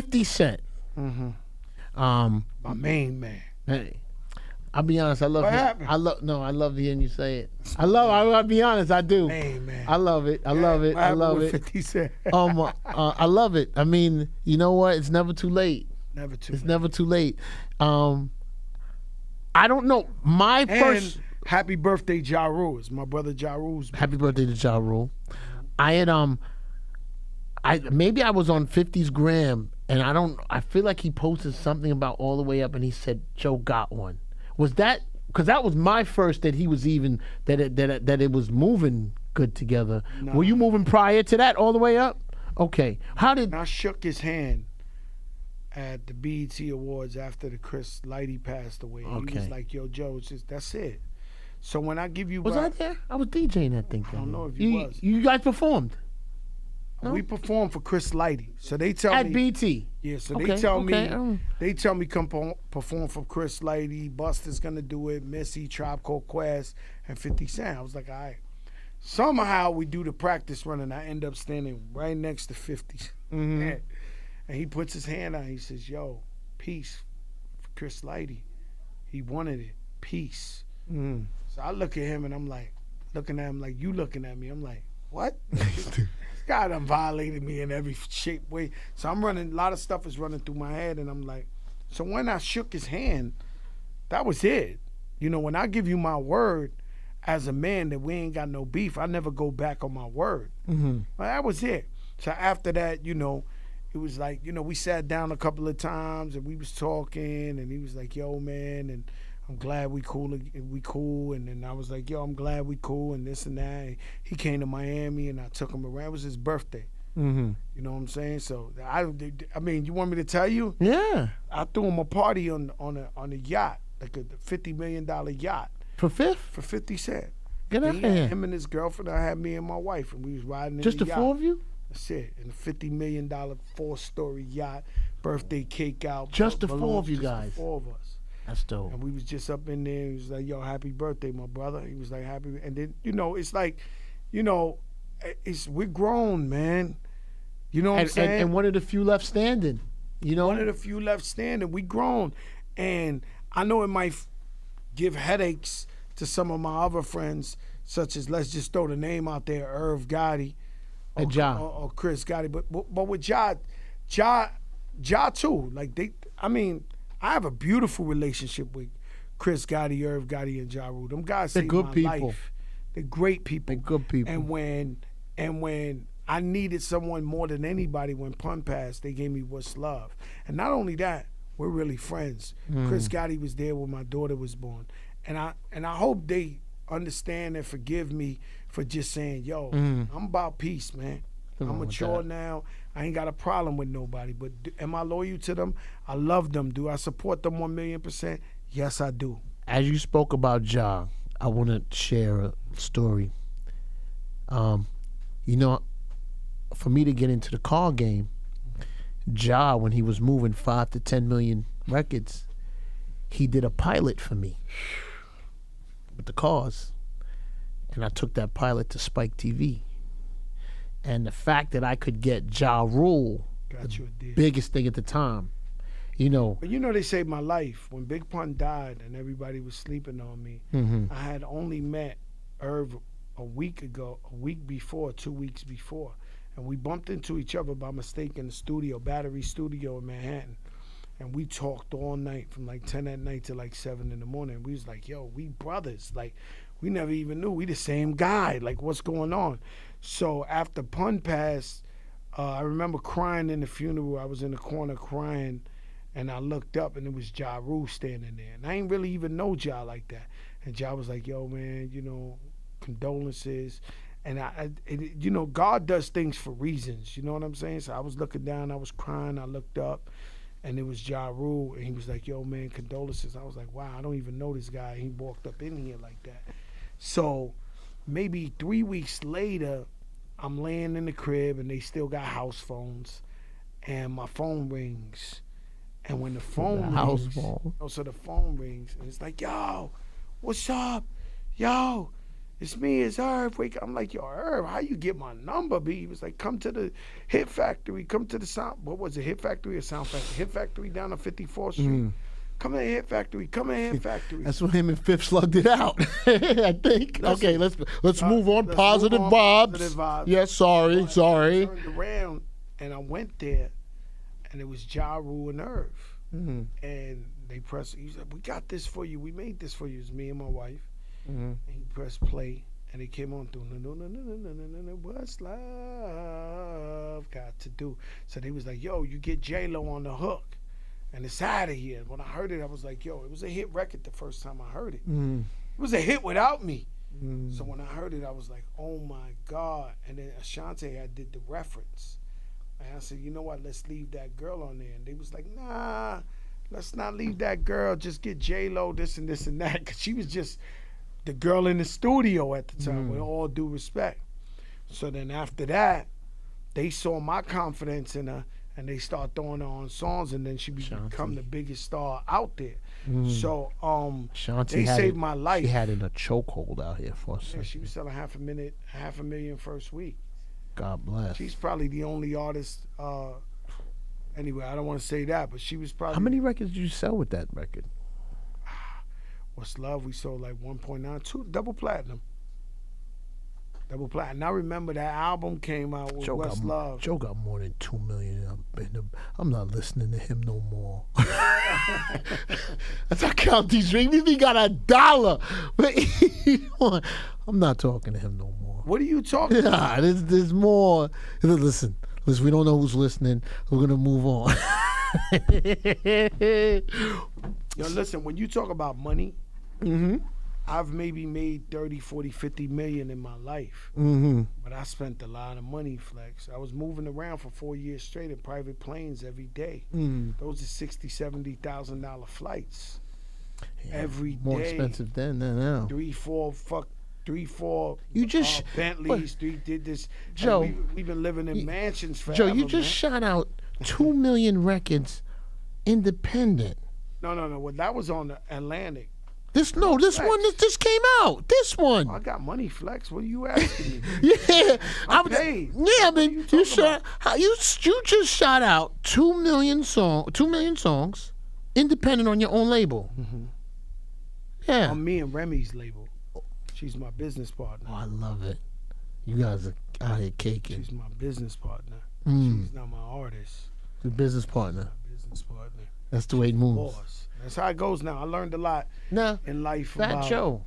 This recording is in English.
50 Cent. My main man. Hey, I'll be honest. I love. What happened? I love hearing you say it. I'll be honest. I do. Main man. I love it. I love it. What I happened love with it. 50 Cent? I love it. I mean, you know what? It's never too late. Never too It's late. never too late. I don't know. My first. And happy birthday, Ja Rule. It's my brother Ja Rule's birthday. Happy birthday to Ja Rule. I had maybe I was on 50's gram, and I feel like he posted something about All the Way Up, and he said Joe got one. Was that because that was my first that he was even that it was moving good together? No. Were you moving prior to that All the Way Up? Okay. How did? And I shook his hand at the BET Awards after the Chris Lighty passed away. He Okay. was like, "Yo, Joe, it's just that's it." So when I give you, Was I there? I was DJing that thing. I don't know if you was. You guys performed No? We performed for Chris Lighty. So they tell at me BT. Yeah, so Okay, they tell okay, me they tell me come perform for Chris Lighty, Busta's gonna do it, Missy, Tribe Called Quest, and 50 Cent. I was like, all right. Somehow we do the practice run and I end up standing right next to 50. Mm-hmm. And he puts his hand out, he says, yo, peace for Chris Lighty. He wanted it. Peace. Mm. So I look at him and I'm like, looking at him like you looking at me. I'm like, what? This guy done violated me in every shape, way. So I'm running, a lot of stuff is running through my head and I'm like, so when I shook his hand, that was it. You know, when I give you my word as a man that we ain't got no beef, I never go back on my word. Mm-hmm. But that was it. So after that, you know, it was like, you know, we sat down a couple of times and we was talking and he was like, yo, man, and I'm glad we cool. And then I was like, yo, I'm glad we cool and this and that. And he came to Miami and I took him around. It was his birthday. Mm-hmm. You know what I'm saying? So I mean, you want me to tell you? Yeah. I threw him a party on a yacht, like a $50 million yacht For Fifth? for 50 Cent. Get out He of had here. him and his girlfriend. I had me and my wife, and we was riding in Just the the yacht. four of you? That's it. In a $50 million 4-story yacht, birthday cake out. Just the balloons, four of you just the guys. four of us. That's dope. And we was just up in there. He was like, yo, happy birthday, my brother. He was like, happy. And then, you know, it's like, you know, we're grown, man. You know what I'm saying? And one of the few left standing. You know? One of the few left standing. We grown. And I know it might give headaches to some of my other friends, such as, let's just throw the name out there, Irv Gotti. And Ja. Or Chris Gotti. But with Ja too. Like, I mean, I have a beautiful relationship with Chris Gotti, Irv Gotti, and Ja Rule. Them guys They're saved good my people. life. They're great people. They're good people. And when I needed someone more than anybody when Pun passed, they gave me What's Love. And not only that, we're really friends. Chris Gotti was there when my daughter was born. And I hope they understand and forgive me for just saying, yo, I'm about peace, man. I'm mature now. I ain't got a problem with nobody. But am I loyal to them? I love them. Do I support them 1,000,000%? Yes, I do. As you spoke about Ja, I want to share a story. You know, for me to get into the car game, Ja, when he was moving 5 to 10 million records, he did a pilot for me with the cars. And I took that pilot to Spike TV. And the fact that I could get Ja Rule, Got you a deal. biggest thing at the time, you know. But you know they saved my life. When Big Pun died and everybody was sleeping on me, I had only met Irv a week before, 2 weeks before. And we bumped into each other by mistake in the studio, Battery Studio in Manhattan. And we talked all night from like 10 at night to like 7 in the morning. We was like, yo, we brothers. Like, we never even knew. We the same guy. Like, what's going on? So after Pun passed, I remember crying in the funeral. I was in the corner crying, and I looked up, and it was Ja Rule standing there. And I ain't really even know Ja like that. And Ja was like, yo, man, you know, condolences. And you know, God does things for reasons. You know what I'm saying? So I was looking down. I was crying. I looked up, and it was Ja Rule. And he was like, yo, man, condolences. I was like, wow, I don't even know this guy. He walked up in here like that. So maybe 3 weeks later, I'm laying in the crib and they still got house phones, and my phone rings. And when the phone rings, phone. so the phone rings and it's like, yo, what's up? Yo. It's me, it's Irv. Wake up. I'm like, yo, Irv, how you get my number, B? He was like, come to the Hit Factory. Come to the sound. What was it, Hit Factory or Sound Factory? Hit Factory down on 54th Street. Come to the Hit Factory. Come to the Hit Factory. That's when him and Fifth slugged it out. I think. Okay, let's move on. Let's Positive move on. vibes. Positive vibes. Yes, sorry. I turned around and I went there, and it was Ja Rule and Irv. And they pressed. He said, "We got this for you. We made this for you." It's me and my wife. And he pressed play, and it came on through. What's love got to do? So they was like, "Yo, you get J-Lo on the hook, and it's out of here." When I heard it, I was like, "Yo, it was a hit record the first time I heard it. It was a hit without me." So when I heard it, I was like, "Oh my God!" And then Ashanti, I did the reference, and I said, "You know what? Let's leave that girl on there." And they was like, "Nah, let's not leave that girl. Just get J-Lo, this and this and that," because she was just the girl in the studio at the time, with all due respect. So then after that, they saw my confidence in her, and they start throwing her on songs, and then she become the biggest star out there. So they saved my life. She had in a chokehold out here for a second. Yeah, she was selling half a million first week. God bless. She's probably the only artist. Anyway, I don't want to say that, but she was probably. How many records did you sell with that record? What's Love? We sold like 1.92, double platinum. Double platinum. Now remember that album came out with What's Love. Joe got more than 2 million. I'm not listening to him no more. That's how count these rings. He got $1. But I'm not talking to him no more. What are you talking about? There's more. Listen, we don't know who's listening. We're gonna move on. Yo, listen, when you talk about money, I've maybe made 30, 40, 50 million in my life. But I spent a lot of money, Flex. I was moving around for 4 years straight in private planes every day. Those are $60,000, $70,000 flights. Every day. More expensive then than now. Three, four you just Bentleys. Did this. Joe, we've been living in mansions forever. Joe, you just shot out 2 million records independent. No. Well, that was on the Atlantic. This one that just came out. This one. I got money, Flex. What are you asking me? Yeah, I'm paid. Yeah, but you just shot out 2 million songs, independent on your own label. Yeah, On me and Remy's label. She's my business partner. Oh, I love it. You guys are out here caking. She's my business partner. She's not my artist. The business partner. My business partner. That's the way it moves. Boss. That's how it goes now. I learned a lot in life Fat about Joe.